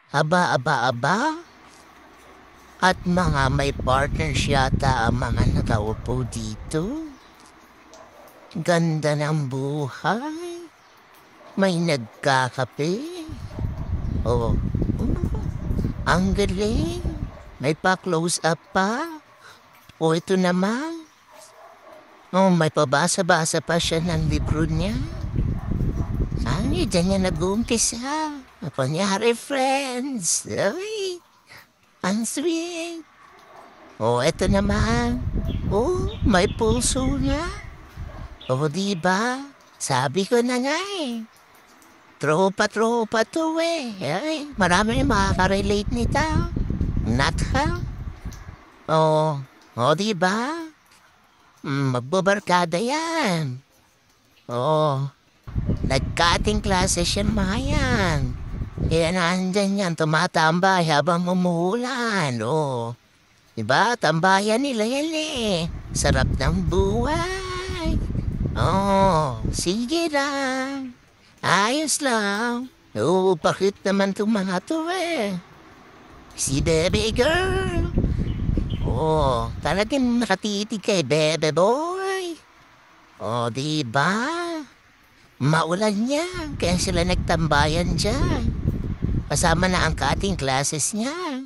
Aba, aba, aba. At mga may partners yata ang mga nakaupo dito. Ganda ng buhay. May nagkakape. Oh, ang galing. May pa-close up pa. O ito naman. Oh, may pabasa-basa pa siya ng libro niya. Ay, dyan niya nag-uumpisa. Kunyari, friends. Ay, ang sweet. Oh, eto naman. Oh, may pulso na. Oh, diba? Sabi ko na nga eh. Tropa-tropa to eh. Ay, marami makaka-relate nito. Not ha? Oh, diba? Magbabarkada yan. Oh, nagkating klase siya mga yan. Kaya nandyan yan, tumatambay habang umuulan. Oh, diba? Tambayan nila yan eh. Sarap ng buhay. Oh, sige lang. Ayos lang. Oo, bakit naman itong mga to eh? Si Bebe Girl. Oh, talagang nakatitig kay Bebe Boy. Oh, diba? Maulan niya, kaya sila nagtambayan dyan. Kasama na ang cutting classes niya.